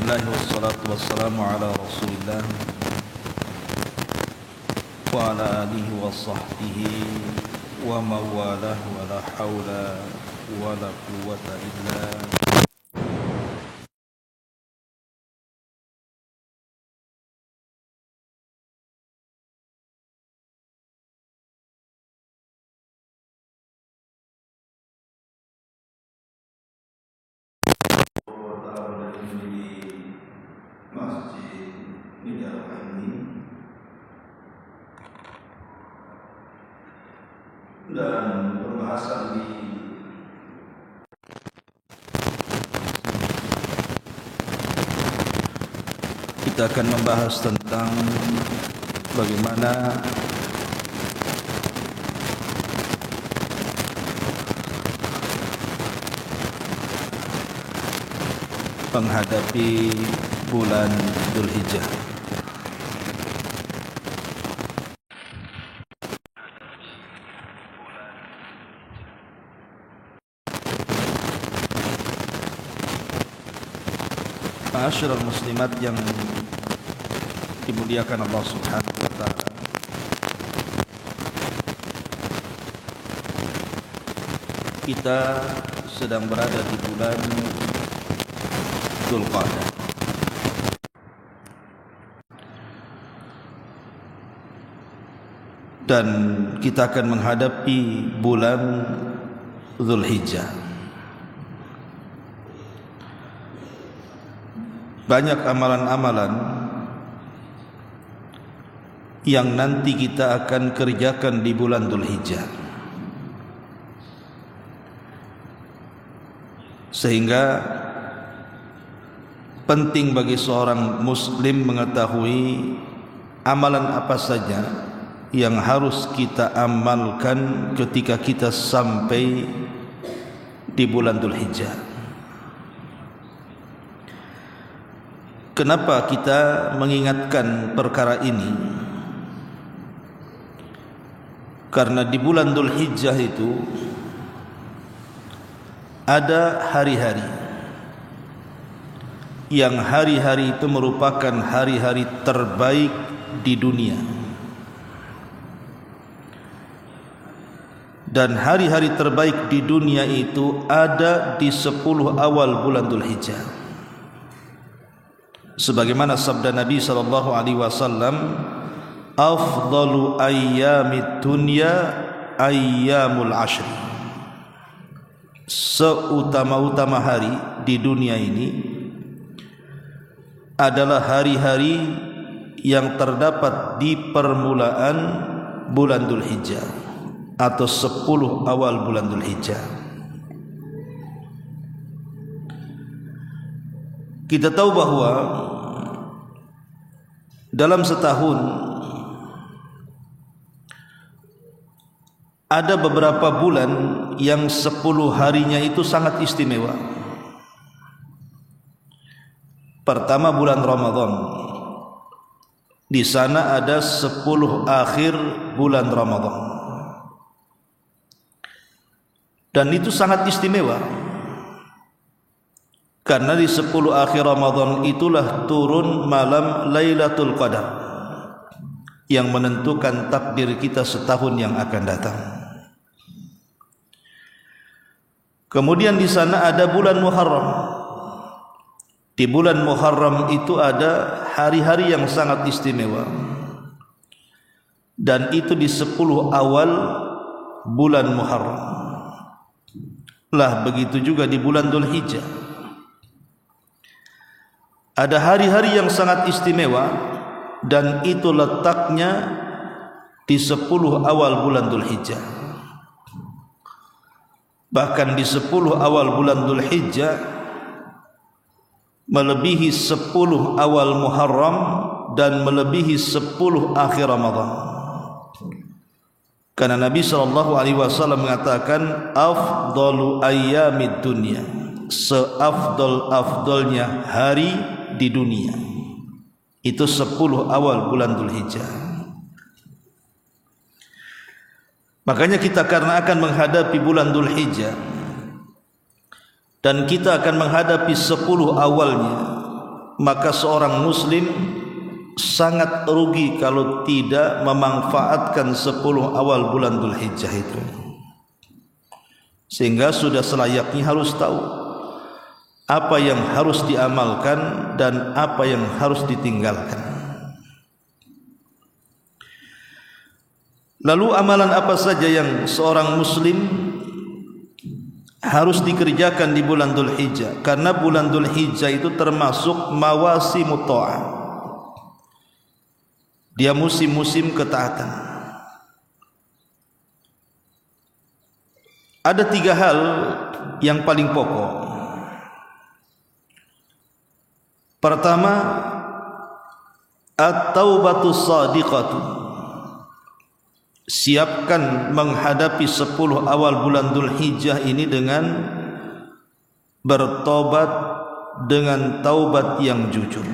Bismillah wassalatu wassalamu ala Rasulillah wa ala alihi wa sahbihi wa mawalah wa la hawla wa la quwwata illa Masjid Nidara ini, dan pembahasan kita akan membahas tentang bagaimana menghadapi bulan Dzulhijjah. Ma'asyiral muslimat yang dimuliakan Allah Subhanahu wa taala. Kita sedang berada di bulan Dzulqa'dah. Dan kita akan menghadapi bulan Dzulhijjah. Banyak amalan-amalan yang nanti kita akan kerjakan di bulan Dzulhijjah, sehingga penting bagi seorang muslim mengetahui amalan apa saja yang harus kita amalkan ketika kita sampai di bulan Dzulhijjah. Kenapa kita mengingatkan perkara ini? Karena di bulan Dzulhijjah itu ada hari-hari yang hari-hari itu merupakan hari-hari terbaik di dunia. Dan hari-hari terbaik di dunia itu ada di 10 awal bulan Dzulhijjah. Sebagaimana sabda Nabi sallallahu alaihi wasallam, afdalu ayyamid dunya ayyamul ashri. Seutama-utama hari di dunia ini adalah hari-hari yang terdapat di permulaan bulan Dzulhijjah atau 10 awal bulan Dzulhijjah. Kita tahu bahwa dalam setahun ada beberapa bulan yang 10 harinya itu sangat istimewa. Pertama bulan Ramadan. Di sana ada 10 akhir bulan Ramadan. Dan itu sangat istimewa, karena di 10 akhir Ramadan itulah turun malam Lailatul Qadar yang menentukan takdir kita setahun yang akan datang. Kemudian di sana ada bulan Muharram. Di bulan Muharram itu ada hari-hari yang sangat istimewa, dan itu di 10 awal bulan Muharram. Lah begitu juga di bulan Dzulhijjah ada hari-hari yang sangat istimewa, dan itu letaknya di 10 awal bulan Dzulhijjah. Bahkan di 10 awal bulan Dzulhijjah melebihi 10 awal Muharram dan melebihi 10 akhir Ramadan. Karena Nabi SAW mengatakan afdalu ayyamid dunya, seafdal-afdalnya hari di dunia itu 10 awal bulan Dzulhijjah. Makanya kita karena akan menghadapi bulan Dzulhijjah dan kita akan menghadapi 10 awalnya, maka seorang muslim sangat rugi kalau tidak memanfaatkan 10 awal bulan Dzulhijjah itu. Sehingga sudah selayaknya harus tahu apa yang harus diamalkan dan apa yang harus ditinggalkan. Lalu amalan apa saja yang seorang muslim harus dikerjakan di bulan Dzulhijjah? Karena bulan Dzulhijjah itu termasuk mawasimut ta'ah. Dia musim-musim ketaatan. Ada 3 hal yang paling pokok. Pertama, at-taubatus shadiqatu. Siapkan menghadapi 10 awal bulan Dzulhijjah ini dengan bertobat dengan taubat yang jujur.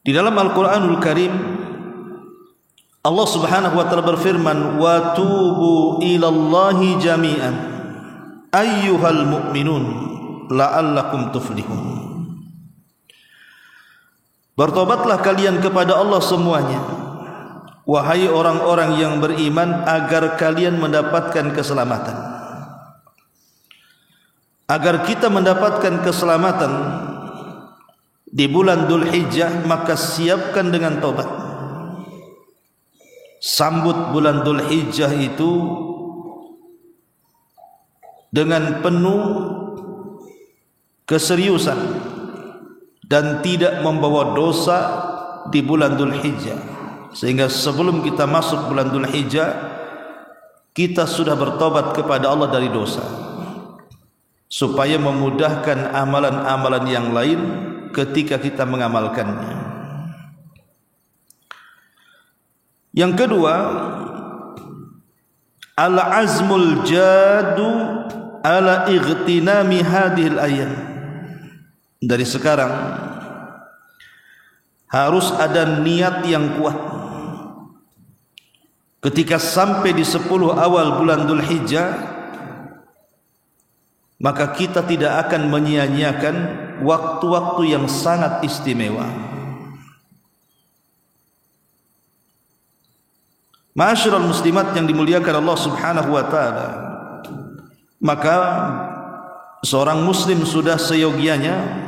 Di dalam Al-Quranul Karim Allah Subhanahu wa ta'ala berfirman, wa tubu ilallahi jami'an ayyuhal mu'minun la'allakum tuflihun. Bertobatlah kalian kepada Allah semuanya, wahai orang-orang yang beriman, agar kalian mendapatkan keselamatan. Agar kita mendapatkan keselamatan di bulan Dzulhijjah, maka siapkan dengan taubat. Sambut bulan Dzulhijjah itu dengan penuh keseriusan dan tidak membawa dosa di bulan Dzulhijjah, sehingga sebelum kita masuk bulan Dzulhijjah kita sudah bertobat kepada Allah dari dosa, supaya memudahkan amalan-amalan yang lain ketika kita mengamalkannya. Yang kedua, al-azmul jadu ala ightinami hadhil ayyam. Dari sekarang harus ada niat yang kuat. Ketika sampai di 10 awal bulan Dzulhijjah, maka kita tidak akan menyia-nyiakan waktu-waktu yang sangat istimewa. Ma'asyiral muslimat yang dimuliakan Allah Subhanahu wa ta'ala, maka seorang muslim sudah seyogianya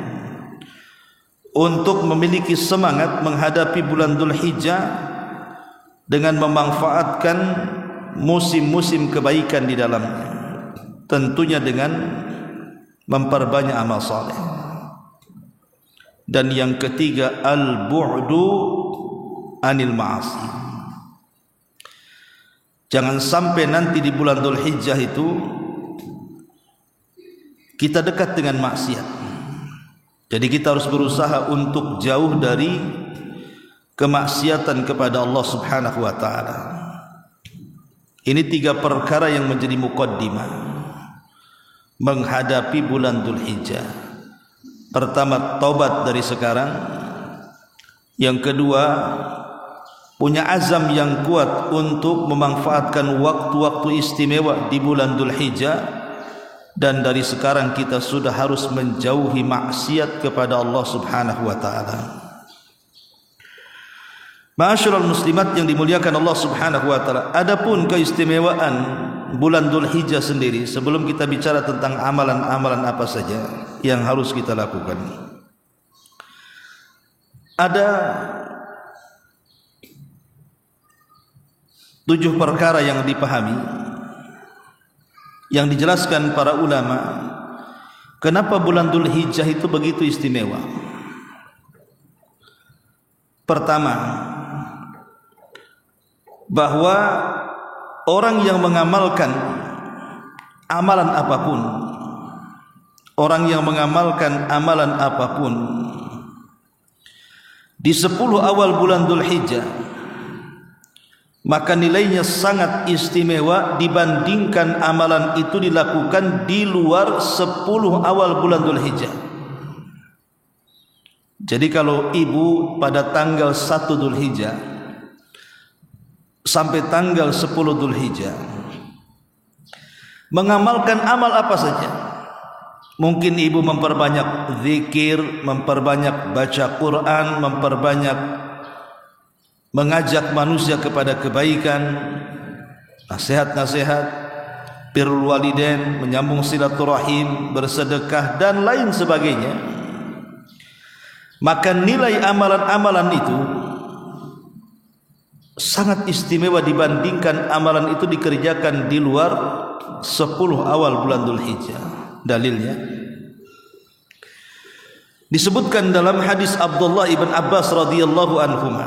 untuk memiliki semangat menghadapi bulan Dzulhijjah dengan memanfaatkan musim-musim kebaikan di dalamnya, tentunya dengan memperbanyak amal saleh. Dan yang ketiga, al-bu'du anil ma'asi. Jangan sampai nanti di bulan Dzulhijjah itu kita dekat dengan maksiat. Jadi kita harus berusaha untuk jauh dari kemaksiatan kepada Allah Subhanahu wa ta'ala. Ini 3 perkara yang menjadi muqaddimah menghadapi bulan Dzulhijjah. Pertama, taubat dari sekarang. Yang kedua, punya azam yang kuat untuk memanfaatkan waktu-waktu istimewa di bulan Dzulhijjah. Dan dari sekarang kita sudah harus menjauhi maksiat kepada Allah Subhanahu wa ta'ala. Ma'asyiral muslimat yang dimuliakan Allah Subhanahu wa ta'ala, adapun keistimewaan bulan Dzulhijjah sendiri, sebelum kita bicara tentang amalan-amalan apa saja yang harus kita lakukan, ada 7 perkara yang dipahami, yang dijelaskan para ulama, kenapa bulan Dzulhijjah itu begitu istimewa. Pertama, bahwa orang yang mengamalkan amalan apapun, orang yang mengamalkan amalan apapun di 10 awal bulan Dzulhijjah, maka nilainya sangat istimewa dibandingkan amalan itu dilakukan di luar 10 awal bulan Dzulhijjah. Jadi kalau ibu pada tanggal 1 Dzulhijjah sampai tanggal 10 Dzulhijjah mengamalkan amal apa saja, Mungkin ibu memperbanyak zikir, memperbanyak baca Quran, memperbanyak mengajak manusia kepada kebaikan, nasihat-nasihat, birrul walidain, menyambung silaturahim, bersedekah dan lain sebagainya. Maka nilai amalan-amalan itu sangat istimewa dibandingkan amalan itu dikerjakan di luar 10 awal bulan Dzulhijjah. Dalilnya disebutkan dalam hadis Abdullah ibn Abbas radhiyallahu anhuma,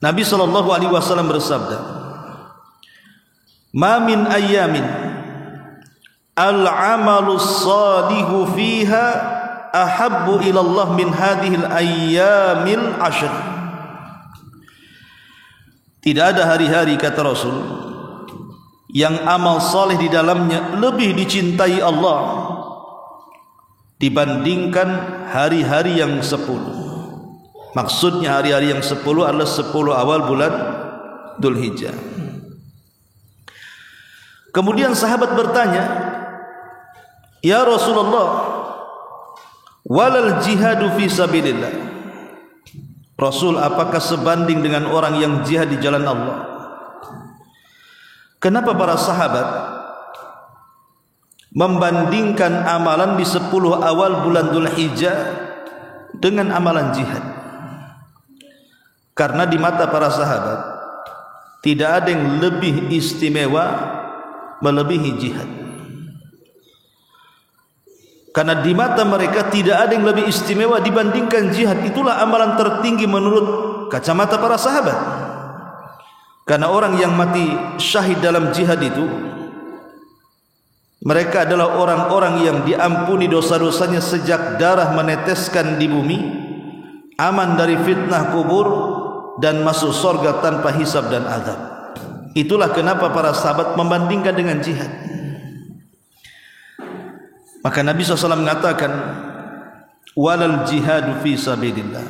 Nabi sallallahu alaihi wasallam bersabda, "Ma min ayyamin al-'amalu salihu fiha ahabbu ila Allah min hadhil ayyamil 'ashr." Tidak ada hari-hari, kata Rasul, yang amal saleh di dalamnya lebih dicintai Allah dibandingkan hari-hari yang 10. Maksudnya hari-hari yang 10 adalah 10 awal bulan Dzulhijjah. Kemudian sahabat bertanya, "Ya Rasulullah, walal jihadu fi sabilillah?" Rasul, apakah sebanding dengan orang yang jihad di jalan Allah? Kenapa para sahabat membandingkan amalan di 10 awal bulan Dzulhijjah dengan amalan jihad? Karena di mata para sahabat tidak ada yang lebih istimewa melebihi jihad. Karena di mata mereka tidak ada yang lebih istimewa dibandingkan jihad. Itulah amalan tertinggi menurut kacamata para sahabat. Karena orang yang mati syahid dalam jihad itu, mereka adalah orang-orang yang diampuni dosa-dosanya sejak darah meneteskan di bumi, aman dari fitnah kubur, dan masuk surga tanpa hisab dan azab. Itulah kenapa para sahabat membandingkan dengan jihad. Maka Nabi SAW mengatakan, walal jihadu fi sabilillah.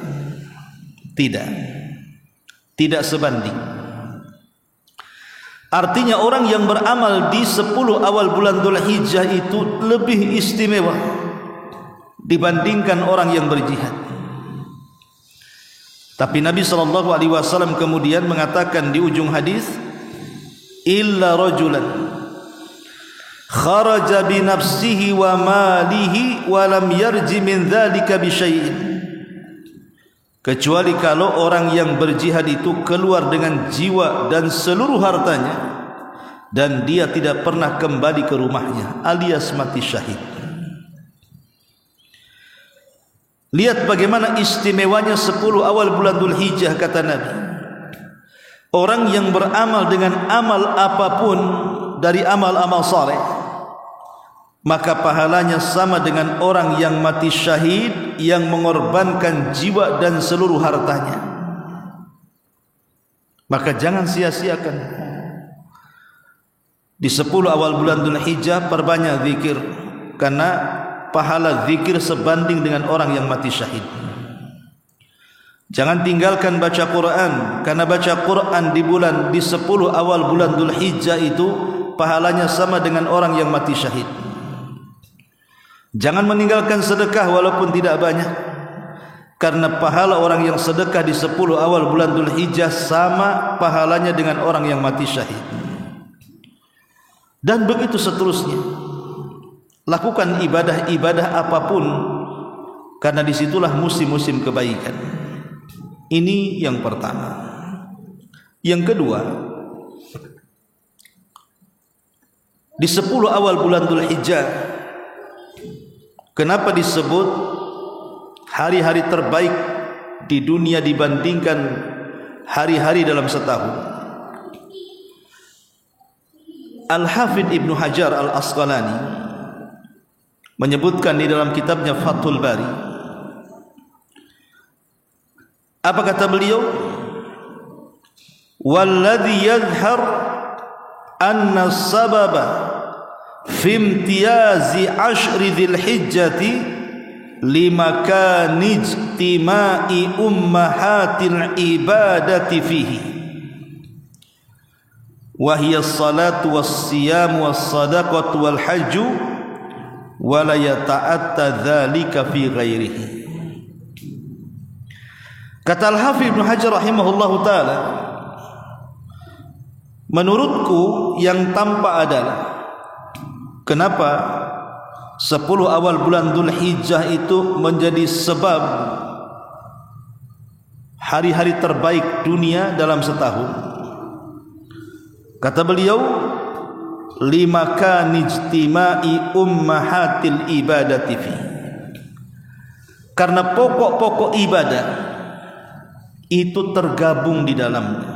Tidak sebanding. Artinya orang yang beramal di 10 awal bulan Dzulhijjah itu lebih istimewa dibandingkan orang yang berjihad. Tapi Nabi SAW kemudian mengatakan di ujung hadis, illa rajulan kharaja bi nafsihi wa malihi wa lam yarji min dzalika bi syai'in. Kecuali kalau orang yang berjihad itu keluar dengan jiwa dan seluruh hartanya dan dia tidak pernah kembali ke rumahnya, alias mati syahid. Lihat bagaimana istimewanya 10 awal bulan Dzulhijjah, kata Nabi. Orang yang beramal dengan amal apapun dari amal-amal saleh, maka pahalanya sama dengan orang yang mati syahid yang mengorbankan jiwa dan seluruh hartanya. Maka jangan sia-siakan. Di 10 awal bulan Dzulhijjah perbanyak zikir, karena pahala zikir sebanding dengan orang yang mati syahid. Jangan tinggalkan baca Quran, karena baca Quran di 10 awal bulan Dzulhijjah itu pahalanya sama dengan orang yang mati syahid. Jangan meninggalkan sedekah walaupun tidak banyak, karena pahala orang yang sedekah di 10 awal bulan Dzulhijjah sama pahalanya dengan orang yang mati syahid. Dan begitu seterusnya. Lakukan ibadah-ibadah apapun, karena disitulah musim-musim kebaikan. Ini yang pertama. Yang kedua, di 10 awal bulan Dzulhijjah, kenapa disebut hari-hari terbaik di dunia dibandingkan hari-hari dalam setahun? Al-Hafidh Ibnu Hajar Al-Asqalani menyebutkan di dalam kitabnya Fathul Bari. Apa kata beliau? Walladhi yadhhar anna sababa fi imtiyazi ashri dzilhijjati limakani ijtima'i ummahatil ibadati fihi wa hiya as-salatu was-siyam was-sadaqatu wal-hajju wa la yata'atta dzalika fi ghairihi. Kata Al-Hafidz Ibnu Hajar rahimahullahu taala, menurutku yang tampak adalah kenapa 10 awal bulan Dzulhijjah itu menjadi sebab hari-hari terbaik dunia dalam setahun. Kata beliau, limakan ijtima'i ummahatil ibadati fi, karena pokok-pokok ibadah itu tergabung di dalamnya.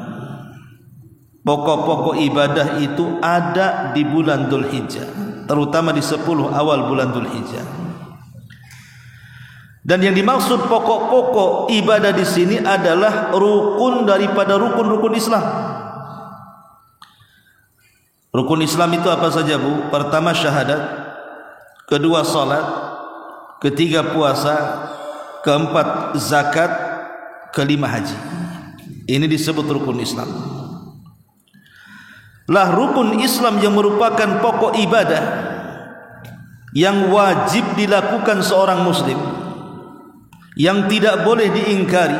Pokok-pokok ibadah itu ada di bulan Dzulhijjah, terutama di 10 awal bulan Dzulhijjah. Dan yang dimaksud pokok-pokok ibadah di sini adalah rukun daripada rukun-rukun Islam. Rukun Islam itu apa saja, Bu? Pertama syahadat, kedua salat, ketiga puasa, keempat zakat, kelima haji. Ini disebut rukun Islam. Lah rukun Islam yang merupakan pokok ibadah yang wajib dilakukan seorang muslim, yang tidak boleh diingkari,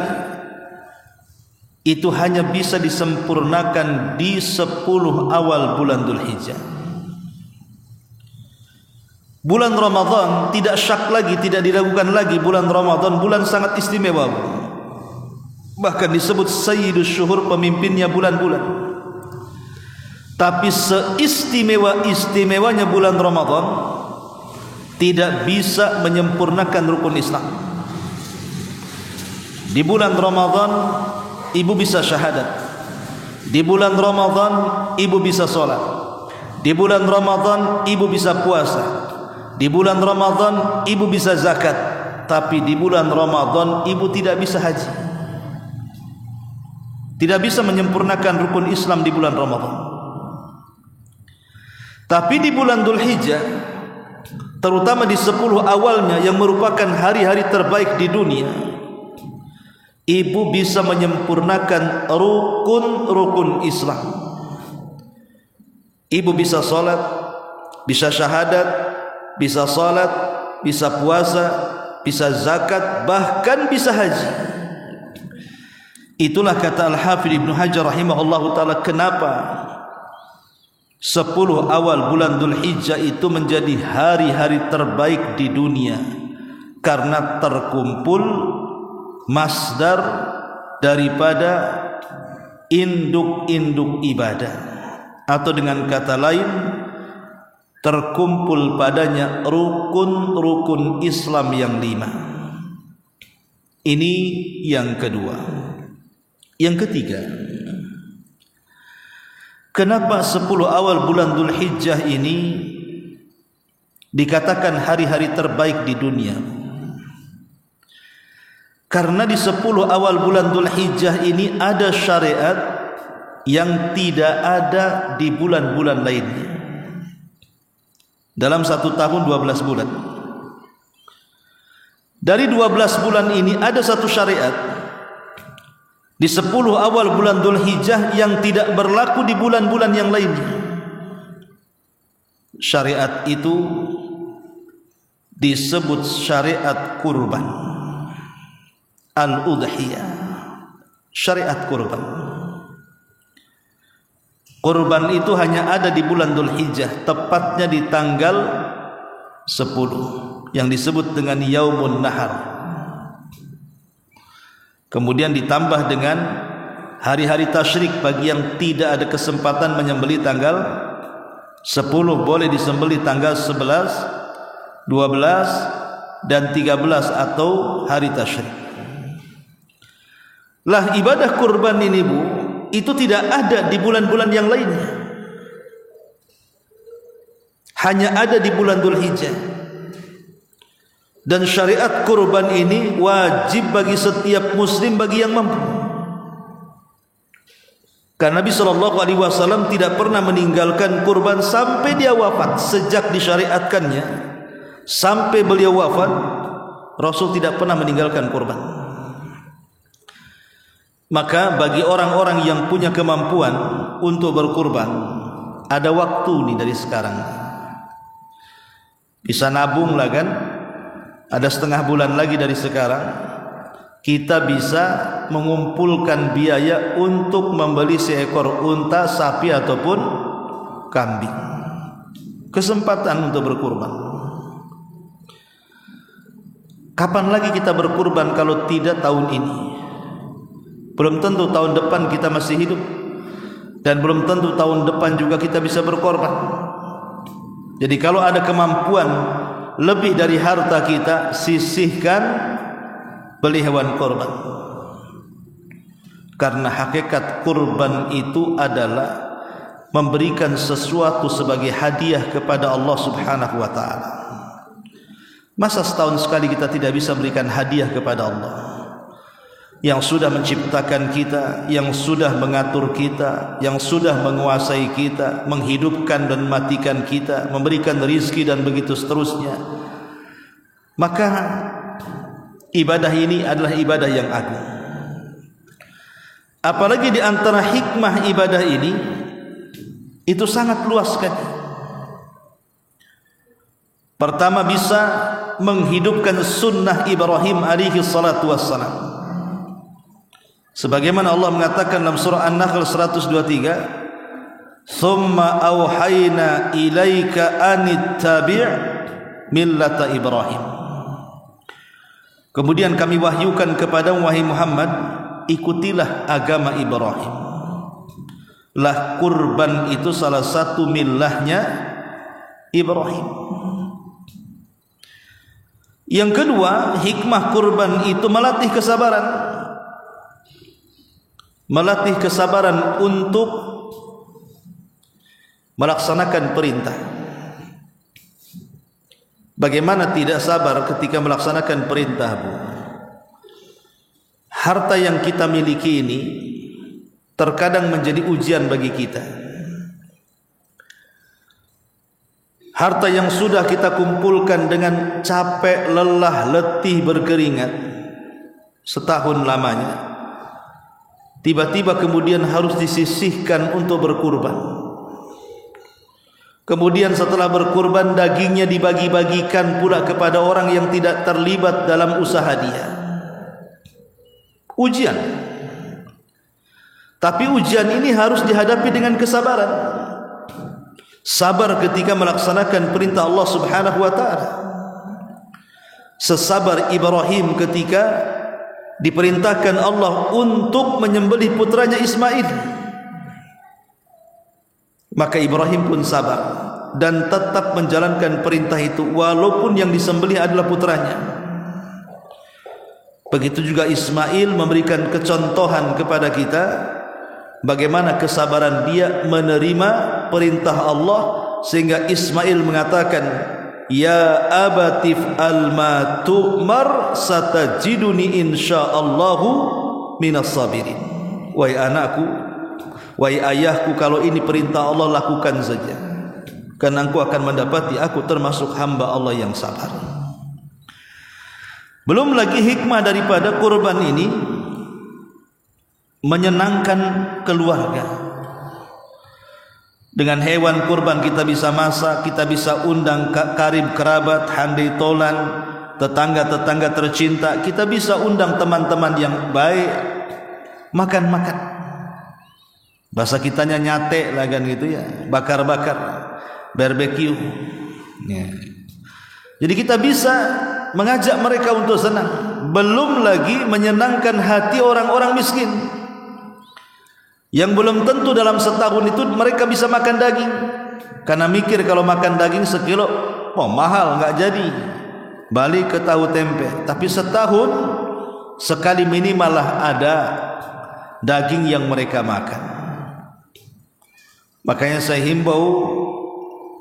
itu hanya bisa disempurnakan di 10 awal bulan Dzulhijjah. Bulan Ramadan tidak syak lagi, tidak diragukan lagi. Bulan Ramadan bulan sangat istimewa, bahkan disebut sayyidus syuhur, pemimpinnya bulan-bulan. Tapi seistimewa-istimewanya bulan Ramadan tidak bisa menyempurnakan rukun Islam. Di bulan Ramadan ibu bisa syahadat, di bulan Ramadan ibu bisa sholat, di bulan Ramadan ibu bisa puasa, di bulan Ramadan ibu bisa zakat. Tapi di bulan Ramadan ibu tidak bisa haji, tidak bisa menyempurnakan rukun Islam di bulan Ramadan. Tapi di bulan Dzulhijjah, terutama di 10 awalnya yang merupakan hari-hari terbaik di dunia, ibu bisa menyempurnakan rukun-rukun Islam. Ibu bisa sholat, bisa syahadat, bisa sholat, bisa puasa, bisa zakat, bahkan bisa haji. Itulah kata Al-Hafidz Ibnu Hajar rahimahullahu taala, kenapa 10 awal bulan Dzulhijjah itu menjadi hari-hari terbaik di dunia, karena terkumpul masdar daripada induk-induk ibadah, atau dengan kata lain terkumpul padanya rukun-rukun Islam yang 5. Ini yang kedua. Yang ketiga, kenapa 10 awal bulan Dzulhijjah ini dikatakan hari-hari terbaik di dunia? Karena di 10 awal bulan Dzulhijjah ini ada syariat yang tidak ada di bulan-bulan lainnya. Dalam 1 tahun 12 bulan. Dari 12 bulan ini ada satu syariat di 10 awal bulan Dzulhijjah yang tidak berlaku di bulan-bulan yang lainnya. Syariat itu disebut syariat kurban, al-udhiyah, syariat kurban. Kurban itu hanya ada di bulan Dzulhijjah, tepatnya di tanggal 10 yang disebut dengan Yaumun Nahar. Kemudian ditambah dengan hari-hari tasyrik bagi yang tidak ada kesempatan menyembelih tanggal 10, boleh disembelih tanggal 11, 12 dan 13 atau hari tasyrik. Lah ibadah kurban ini, Bu, itu tidak ada di bulan-bulan yang lainnya, hanya ada di bulan Dzulhijjah. Dan syariat kurban ini wajib bagi setiap muslim, bagi yang mampu. Karena Nabi SAW tidak pernah meninggalkan kurban sampai dia wafat. Sejak disyariatkannya sampai beliau wafat, Rasul tidak pernah meninggalkan kurban. Maka bagi orang-orang yang punya kemampuan untuk berkurban, ada waktu nih dari sekarang. Bisa nabung lah kan, ada setengah bulan lagi dari sekarang, kita bisa mengumpulkan biaya untuk membeli seekor unta, sapi ataupun kambing. Kesempatan untuk berkurban. Kapan lagi kita berkurban kalau tidak tahun ini? Belum tentu tahun depan kita masih hidup, dan belum tentu tahun depan juga kita bisa berkorban. Jadi kalau ada kemampuan lebih dari harta kita, sisihkan beli hewan korban. Karena hakikat kurban itu adalah memberikan sesuatu sebagai hadiah kepada Allah Subhanahu wa taala. Masa setahun sekali kita tidak bisa berikan hadiah kepada Allah yang sudah menciptakan kita, yang sudah mengatur kita, yang sudah menguasai kita, menghidupkan dan matikan kita, memberikan rizki dan begitu seterusnya. Maka ibadah ini adalah ibadah yang agung. Apalagi di antara hikmah ibadah ini itu sangat luas sekali. Pertama, bisa menghidupkan sunnah Ibrahim alaihi salatu wassalam. Sebagaimana Allah mengatakan dalam surah An-Nahl 123, "Tsumma auhayna ilaika anittabi' millata Ibrahim." Kemudian kami wahyukan kepada wahai Muhammad, ikutilah agama Ibrahim. Lah kurban itu salah satu millahnya Ibrahim. Yang kedua, hikmah kurban itu melatih kesabaran. Melatih kesabaran untuk melaksanakan perintah. Bagaimana tidak sabar ketika melaksanakan perintah, Bu? Harta yang kita miliki ini terkadang menjadi ujian bagi kita. Harta yang sudah kita kumpulkan dengan capek, lelah, letih, berkeringat setahun lamanya, tiba-tiba kemudian harus disisihkan untuk berkurban. Kemudian setelah berkurban, dagingnya dibagi-bagikan pula kepada orang yang tidak terlibat dalam usaha dia. Ujian. Tapi ujian ini harus dihadapi dengan kesabaran. Sabar ketika melaksanakan perintah Allah Subhanahu wa taala. Sesabar Ibrahim ketika diperintahkan Allah untuk menyembelih putranya Ismail, maka Ibrahim pun sabar dan tetap menjalankan perintah itu walaupun yang disembelih adalah putranya. Begitu juga Ismail memberikan kecontohan kepada kita bagaimana kesabaran dia menerima perintah Allah, sehingga Ismail mengatakan, "Ya abatif alma tu'mar satajiduni insyaallahu minas sabirin." Wahai anakku, wahai ayahku, kalau ini perintah Allah, lakukan saja, karena engkau akan mendapati aku termasuk hamba Allah yang sabar. Belum lagi hikmah daripada kurban ini menyenangkan keluarga. Dengan hewan kurban kita bisa masak, kita bisa undang karib kerabat, handai tolan, tetangga-tetangga tercinta, kita bisa undang teman-teman yang baik, makan-makan. Bahasa kitanya nyate lah kan gitu ya, bakar-bakar, barbecue ya. Jadi kita bisa mengajak mereka untuk senang. Belum lagi menyenangkan hati orang-orang miskin yang belum tentu dalam setahun itu mereka bisa makan daging, karena mikir kalau makan daging sekilo, oh mahal, nggak jadi, balik ke tahu tempe. Tapi setahun sekali minimal lah ada daging yang mereka makan. Makanya saya himbau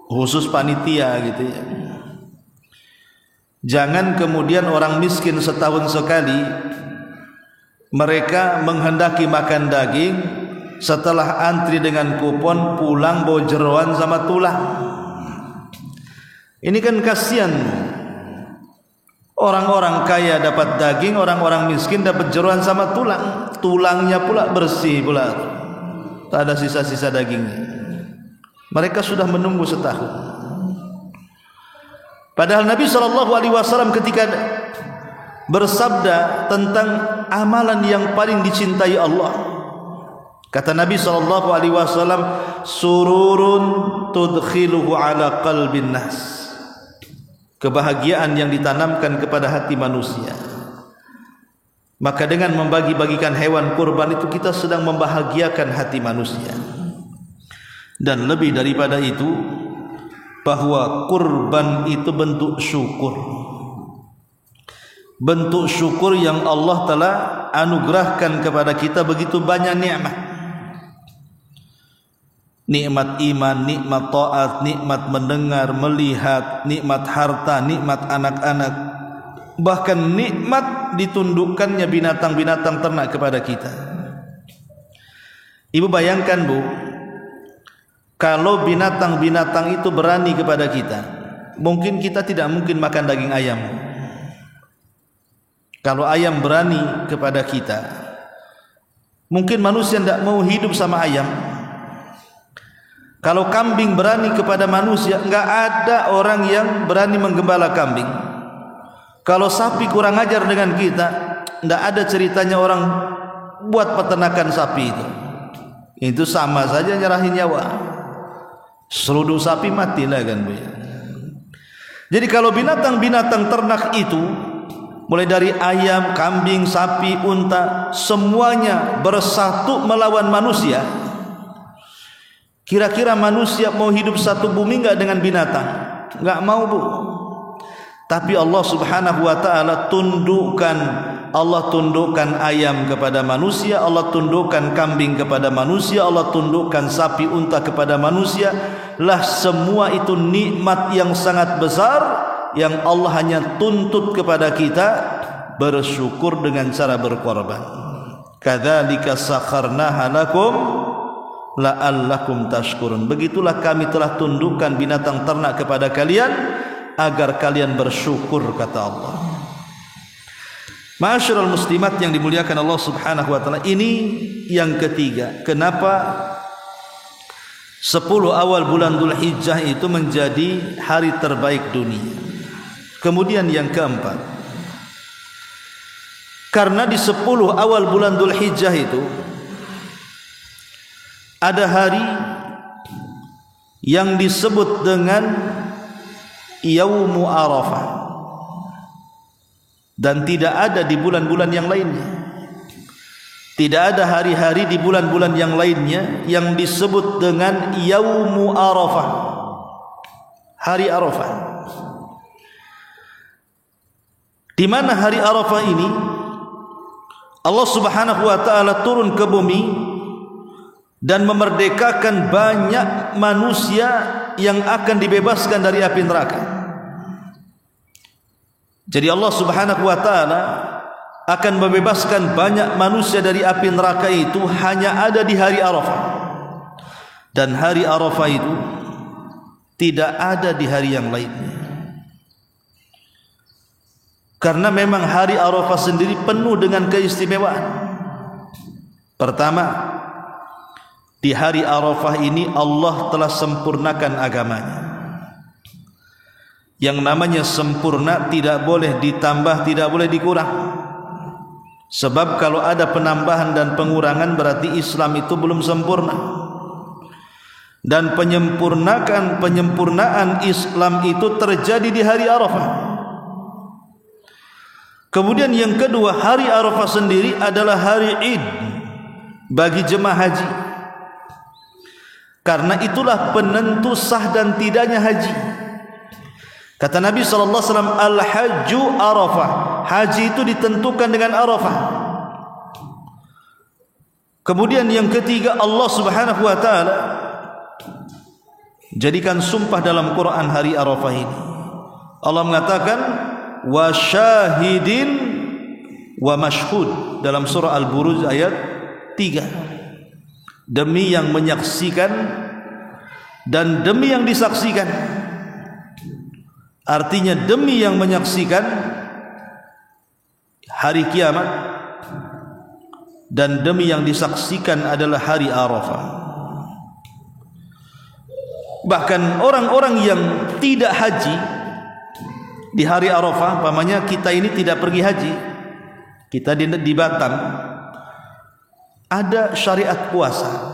khusus panitia gitu ya, jangan kemudian orang miskin setahun sekali mereka menghendaki makan daging, setelah antri dengan kupon pulang bawa jeroan sama tulang. Ini kan kasihan. Orang-orang kaya dapat daging, orang-orang miskin dapat jeroan sama tulang. Tulangnya pula bersih pula, tak ada sisa-sisa dagingnya. Mereka sudah menunggu setahun. Padahal Nabi SAW ketika bersabda tentang amalan yang paling dicintai Allah, kata Nabi SAW, sururun tudkhiluhu ala qalbin nas, kebahagiaan yang ditanamkan kepada hati manusia. Maka dengan membagi-bagikan hewan kurban itu kita sedang membahagiakan hati manusia. Dan lebih daripada itu, bahwa kurban itu bentuk syukur, bentuk syukur yang Allah telah anugerahkan kepada kita begitu banyak nikmat. Nikmat iman, nikmat taat, nikmat mendengar, melihat, nikmat harta, nikmat anak-anak, bahkan nikmat ditundukkannya binatang-binatang ternak kepada kita. Ibu bayangkan, Bu, kalau binatang-binatang itu berani kepada kita, mungkin kita tidak mungkin makan daging ayam. Kalau ayam berani kepada kita, mungkin manusia tidak mau hidup sama ayam. Kalau kambing berani kepada manusia, enggak ada orang yang berani menggembala kambing. Kalau sapi kurang ajar dengan kita, enggak ada ceritanya orang buat peternakan sapi itu. Itu sama saja nyerahin nyawa. Seruduk sapi matilah kan, Bu. Jadi kalau binatang-binatang ternak itu, mulai dari ayam, kambing, sapi, unta, semuanya bersatu melawan manusia, kira-kira manusia mau hidup satu bumi enggak dengan binatang? Enggak mau, Bu. Tapi Allah Subhanahu wa taala tundukkan, Allah tundukkan ayam kepada manusia, Allah tundukkan kambing kepada manusia, Allah tundukkan sapi, unta kepada manusia. Lah semua itu nikmat yang sangat besar yang Allah hanya tuntut kepada kita bersyukur dengan cara berkorban. Kadzalika sakharnaha lakum la'allakum tashkurun. Begitulah kami telah tundukkan binatang ternak kepada kalian agar kalian bersyukur, kata Allah. Ma'asyiral muslimat yang dimuliakan Allah Subhanahu wa taala, ini yang ketiga. Kenapa 10 awal bulan Dzulhijjah itu menjadi hari terbaik dunia? Kemudian yang keempat, karena di 10 awal bulan Dzulhijjah itu ada hari yang disebut dengan Yaumu Arafah, dan tidak ada di bulan-bulan yang lainnya. Tidak ada hari-hari di bulan-bulan yang lainnya yang disebut dengan Yaumu Arafah, hari Arafah. Di mana hari Arafah ini Allah Subhanahu wa taala turun ke bumi dan memerdekakan banyak manusia yang akan dibebaskan dari api neraka. Jadi Allah Subhanahu wa taala akan membebaskan banyak manusia dari api neraka itu hanya ada di hari Arafah. Dan hari Arafah itu tidak ada di hari yang lainnya. Karena memang hari Arafah sendiri penuh dengan keistimewaan. Pertama, di hari Arafah ini Allah telah sempurnakan agamanya. Yang namanya sempurna tidak boleh ditambah, tidak boleh dikurang. Sebab kalau ada penambahan dan pengurangan berarti Islam itu belum sempurna. Dan penyempurnaan Islam itu terjadi di hari Arafah. Kemudian yang kedua, hari Arafah sendiri adalah hari Id bagi jemaah haji. Karena itulah penentu sah dan tidaknya haji. Kata Nabi SAW, Al-Hajju Arafah, haji itu ditentukan dengan Arafah. Kemudian yang ketiga, Allah Subhanahu wa taala jadikan sumpah dalam Quran hari Arafah ini. Allah mengatakan wa syahidin wa mashhud dalam surah Al-Buruj ayat 3. Demi yang menyaksikan dan demi yang disaksikan. Artinya demi yang menyaksikan hari kiamat dan demi yang disaksikan adalah hari Arafah. Bahkan orang-orang yang tidak haji di hari Arafah, umpamanya kita ini tidak pergi haji, kita di Batam, ada syariat puasa.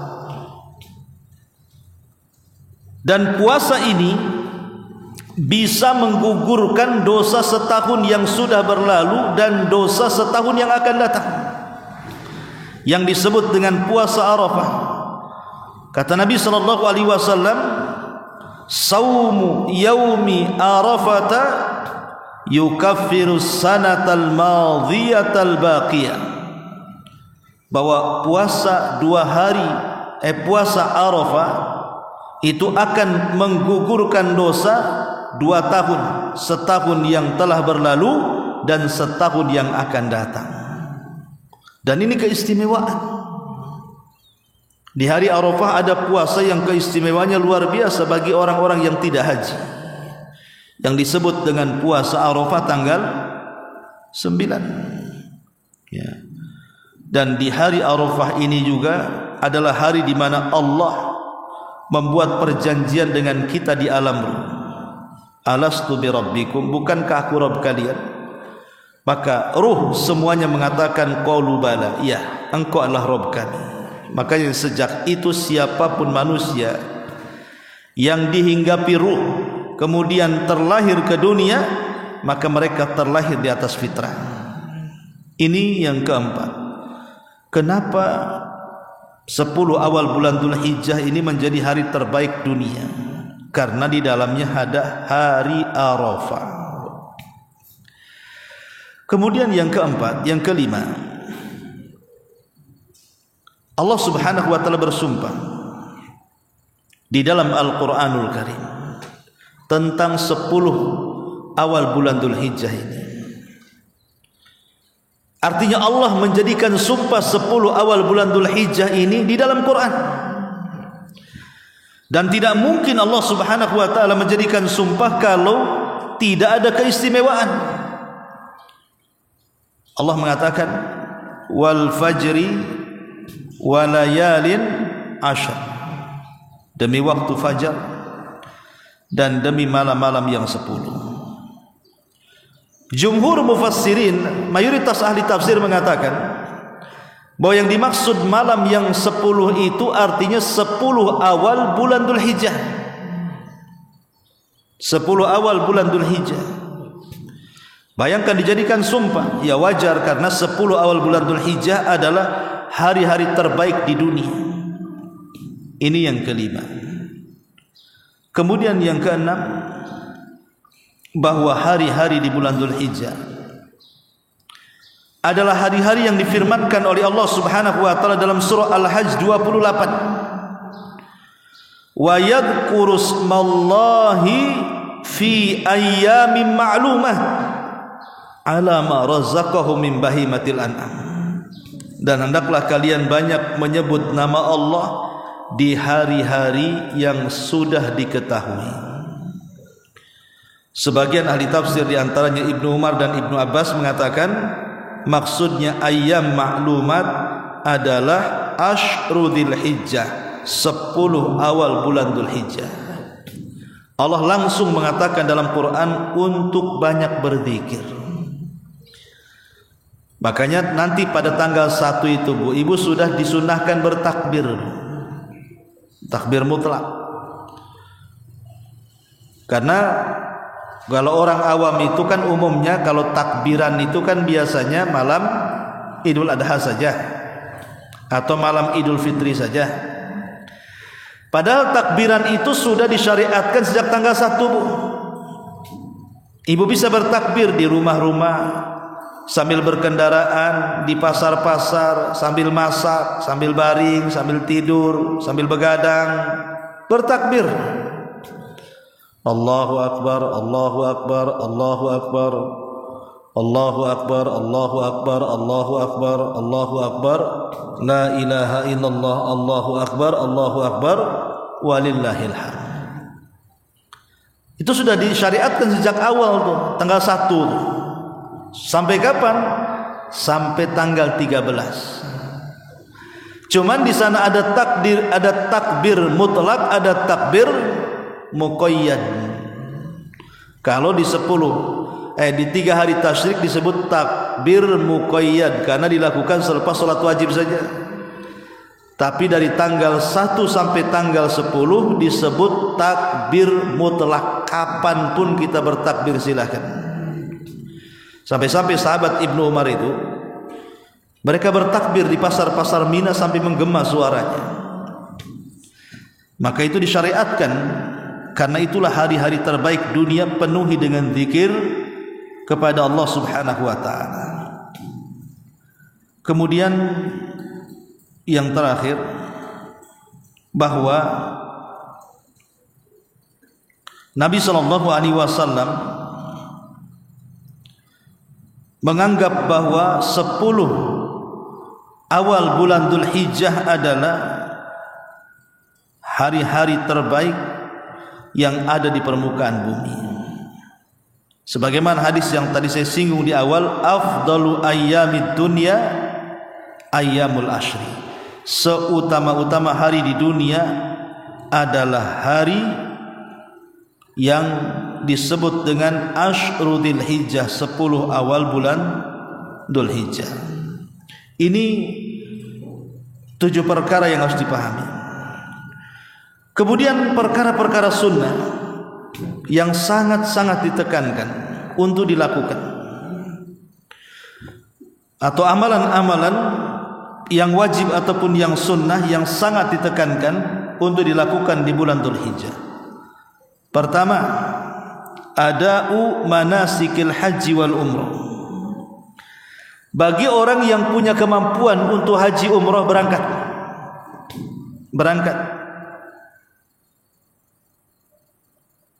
Dan puasa ini bisa menggugurkan dosa setahun yang sudah berlalu dan dosa setahun yang akan datang, yang disebut dengan puasa Arafah. Kata Nabi sallallahu alaihi wasallam, saumu yaumi arafata yukaffiru sanatal madhiyatal baqiyah, bahwa puasa puasa Arafah itu akan menggugurkan dosa 2 tahun, setahun yang telah berlalu dan setahun yang akan datang. Dan ini keistimewaan. Di hari Arafah ada puasa yang keistimewaannya luar biasa bagi orang-orang yang tidak haji, yang disebut dengan puasa Arafah tanggal 9 ya. Dan di hari Arafah ini juga adalah hari di mana Allah membuat perjanjian dengan kita di alam ruh. Alastu bi rabbikum, bukankah aku Rabb kalian? Maka ruh semuanya mengatakan qalu bala, iya, engkau adalah Rabb kami. Makanya sejak itu siapapun manusia yang dihinggapi ruh kemudian terlahir ke dunia, maka mereka terlahir di atas fitrah. Ini yang keempat. Kenapa 10 awal bulan Dzulhijjah ini menjadi hari terbaik dunia? Karena di dalamnya ada hari Arafah. Kemudian yang keempat, yang kelima, Allah Subhanahu wa taala bersumpah di dalam Al-Qur'anul Karim tentang 10 awal bulan Dzulhijjah ini. Artinya Allah menjadikan sumpah 10 awal bulan Dzulhijjah ini di dalam Quran. Dan tidak mungkin Allah Subhanahu wa taala menjadikan sumpah kalau tidak ada keistimewaan. Allah mengatakan wal fajri wa layalin ashr, demi waktu fajar dan demi malam-malam yang 10. Jumhur mufassirin, mayoritas ahli tafsir mengatakan bahwa yang dimaksud malam yang 10 itu artinya 10 awal bulan Dzulhijjah. 10 awal bulan Dzulhijjah. Bayangkan dijadikan sumpah, ya wajar karena 10 awal bulan Dzulhijjah adalah hari-hari terbaik di dunia. Ini yang kelima. Kemudian yang keenam, bahwa hari-hari di bulan Dzulhijjah adalah hari-hari yang difirmankan oleh Allah Subhanahu wa taala dalam surah Al-Hajj 28. Wa yadhkuru smallahi fi ayyamin ma'lumah ala ma razaqahum min bahimatil an'am. Dan hendaklah kalian banyak menyebut nama Allah di hari-hari yang sudah diketahui. Sebagian ahli tafsir di antaranya Ibnu Umar dan Ibnu Abbas mengatakan maksudnya ayyam ma'lumat adalah Ashru Dzulhijjah, 10 awal bulan Dzulhijjah. Allah langsung mengatakan dalam Quran untuk banyak berzikir. Makanya nanti pada tanggal 1 itu Bu, Ibu sudah disunahkan bertakbir. Takbir mutlak. Karena kalau orang awam itu kan umumnya kalau takbiran itu kan biasanya malam Idul Adha saja atau malam Idul Fitri saja. Padahal takbiran itu sudah disyariatkan sejak tanggal 1 Bu. Ibu bisa bertakbir di rumah-rumah, sambil berkendaraan, di pasar-pasar, sambil masak, sambil baring, sambil tidur, sambil begadang, bertakbir. Allahu Akbar, Allahu Akbar, Allahu Akbar, Allahu Akbar, Allahu Akbar, Allahu Akbar, Allahu Akbar, La ilaha illallah, Allahu Akbar, Allahu Akbar, walillahil hamd. Itu sudah disyariatkan sejak awal tuh, tanggal 1 tuh. Sampai kapan? Sampai tanggal 13. Cuman di sana ada takbir mutlak, ada takbir muqayyad. Kalau di 10 di 3 hari tasyrik disebut takbir muqayyad karena dilakukan selepas salat wajib saja. Tapi dari tanggal 1 sampai tanggal 10 disebut takbir mutlak, kapanpun kita bertakbir silakan. Sampai-sampai sahabat Ibnu Umar itu mereka bertakbir di pasar-pasar Mina sampai menggema suaranya. Maka itu disyariatkan karena itulah hari-hari terbaik dunia penuhi dengan zikir kepada Allah Subhanahu wa taala. Kemudian yang terakhir, bahwa Nabi sallallahu alaihi wasallam menganggap bahwa 10 awal bulan Dzulhijjah adalah hari-hari terbaik yang ada di permukaan bumi. Sebagaimana hadis yang tadi saya singgung di awal, afdalu ayyamid dunya ayyamul ashri. Seutama-utama hari di dunia adalah hari yang disebut dengan Ashru Dzulhijjah, 10 awal bulan Dzulhijjah. Ini 7 perkara yang harus dipahami. Kemudian perkara-perkara sunnah yang sangat-sangat ditekankan untuk dilakukan, atau amalan-amalan yang wajib ataupun yang sunnah yang sangat ditekankan untuk dilakukan di bulan Dzulhijjah. Pertama, ada'u manasikil haji wal umrah. Bagi orang yang punya kemampuan untuk haji umrah, berangkat.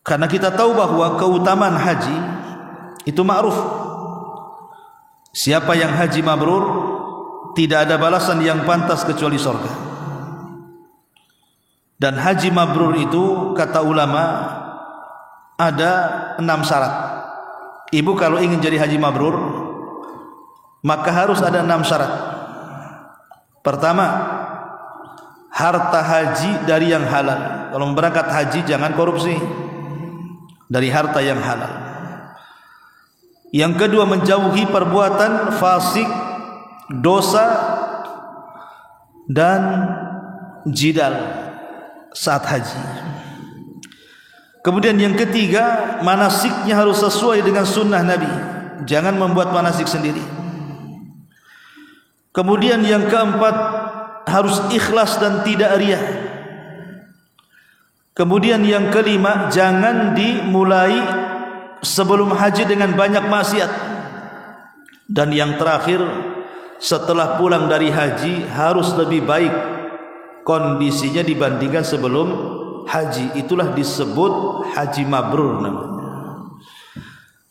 Karena kita tahu bahwa keutamaan haji itu ma'ruf. Siapa yang haji mabrur, tidak ada balasan yang pantas kecuali surga. Dan haji mabrur itu kata ulama ada 6 syarat. Ibu kalau ingin jadi haji mabrur, maka harus ada 6 syarat. Pertama, harta haji dari yang halal. Kalau berangkat haji jangan korupsi, dari harta yang halal. Yang kedua, menjauhi perbuatan fasik, dosa dan jidal saat haji. Kemudian yang ketiga, manasiknya harus sesuai dengan sunnah Nabi, jangan membuat manasik sendiri. Kemudian yang keempat, harus ikhlas dan tidak riya. Kemudian yang kelima, jangan dimulai sebelum haji dengan banyak maksiat. Dan yang terakhir, setelah pulang dari haji harus lebih baik kondisinya dibandingkan sebelum haji. Itulah disebut haji mabrur namanya.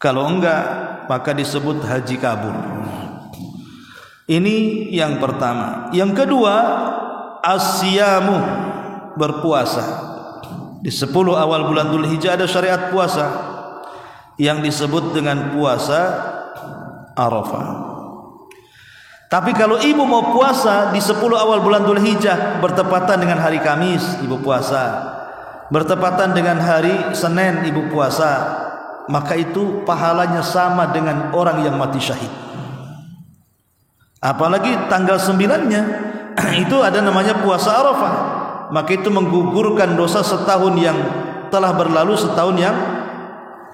Kalau enggak, maka disebut haji kabur. Ini yang pertama. Yang kedua, asyamu, berpuasa. Di 10 awal bulan Dzulhijjah ada syariat puasa yang disebut dengan puasa Arafah. Tapi kalau ibu mau puasa di 10 awal bulan Dzulhijjah bertepatan dengan hari Kamis, ibu puasa. Bertepatan dengan hari Senin, ibu puasa. Maka itu pahalanya sama dengan orang yang mati syahid. Apalagi tanggal 9-nya itu ada namanya puasa Arafah. Maka itu menggugurkan dosa setahun yang telah berlalu, setahun yang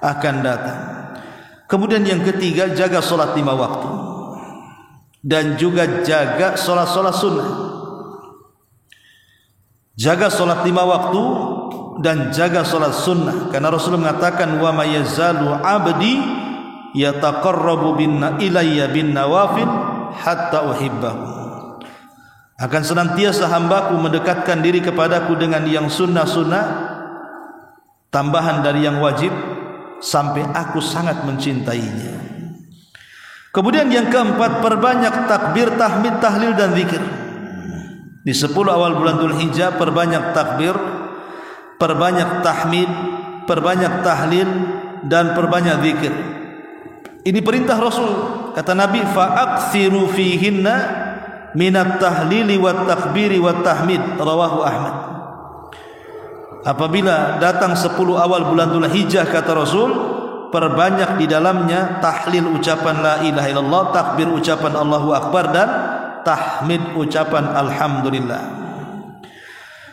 akan datang. Kemudian yang ketiga, jaga sholat 5 waktu. Dan juga jaga sholat-sholat sunnah. Jaga sholat 5 waktu dan jaga sholat sunnah. Karena Rasulullah mengatakan, wa ma yazalu abdi yataqarrabu ilayya bin nawafil hatta uhibbahu. Akan senantiasa hambaku mendekatkan diri kepadaku dengan yang sunnah-sunnah, tambahan dari yang wajib, sampai aku sangat mencintainya. Kemudian yang keempat, perbanyak takbir, tahmid, tahlil dan zikir. Di 10 awal bulan Dzulhijjah perbanyak takbir, perbanyak tahmid, perbanyak tahlil dan perbanyak zikir. Ini perintah Rasul. Kata Nabi, fa'akthiru fihinna minat tahlili wat takbiri wat tahmid, rawahu Ahmad. Apabila datang 10 awal bulan Dzulhijjah, kata Rasul, perbanyak di dalamnya tahlil ucapan la ilaha illallah, takbir ucapan Allahu akbar, dan tahmid ucapan alhamdulillah.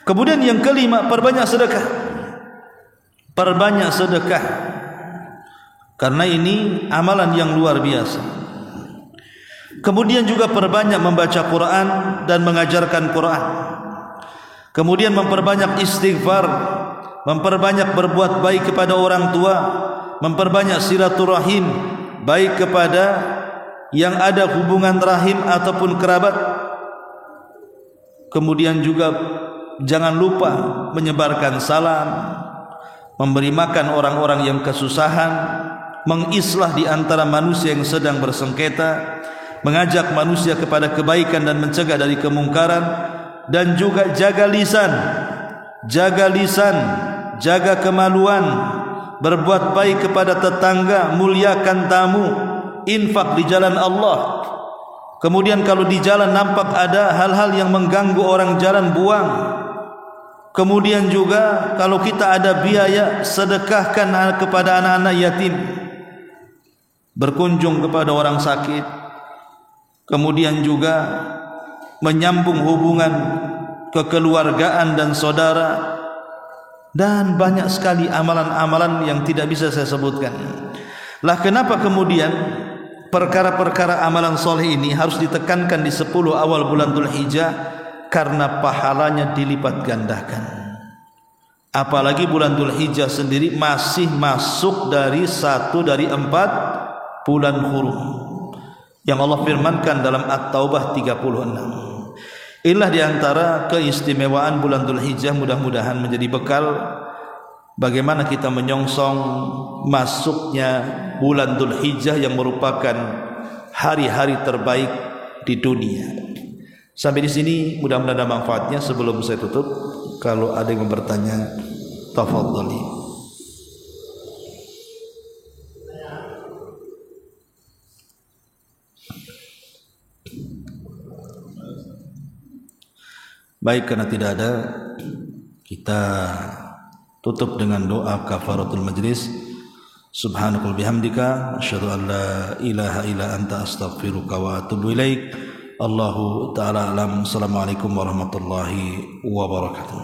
Kemudian yang kelima, perbanyak sedekah. Perbanyak sedekah, karena ini amalan yang luar biasa. Kemudian juga perbanyak membaca Quran dan mengajarkan Quran. Kemudian memperbanyak istighfar, memperbanyak berbuat baik kepada orang tua, memperbanyak silaturahim, baik kepada yang ada hubungan rahim ataupun kerabat. Kemudian juga jangan lupa menyebarkan salam, memberi makan orang-orang yang kesusahan, mengislah di antara manusia yang sedang bersengketa, mengajak manusia kepada kebaikan dan mencegah dari kemungkaran, dan juga jaga lisan, jaga kemaluan, berbuat baik kepada tetangga, muliakan tamu, infak di jalan Allah. Kemudian kalau di jalan nampak ada hal-hal yang mengganggu orang jalan, buang. Kemudian juga kalau kita ada biaya, sedekahkan kepada anak-anak yatim, berkunjung kepada orang sakit. Kemudian juga menyambung hubungan kekeluargaan dan saudara, dan banyak sekali amalan-amalan yang tidak bisa saya sebutkan. Lah kenapa kemudian perkara-perkara amalan soleh ini harus ditekankan di 10 awal bulan Dzulhijjah? Karena pahalanya dilipat gandakan. Apalagi bulan Dzulhijjah sendiri masih masuk dari 1 dari 4 bulan hurum yang Allah firmankan dalam At-Taubah 36. Inilah diantara keistimewaan bulan Dzulhijjah. Mudah-mudahan menjadi bekal bagaimana kita menyongsong masuknya bulan Dzulhijjah yang merupakan hari-hari terbaik di dunia. Sampai di sini mudah-mudahan ada manfaatnya. Sebelum saya tutup, kalau ada yang bertanya, tafadhali. Baik, karena tidak ada, kita tutup dengan doa kafaratul majlis. Subhanakal bihamdika asyhadu an la ilaha illa anta astaghfiruka wa atubu ilaik. Allahu ta'ala alam. Assalamualaikum warahmatullahi wabarakatuh.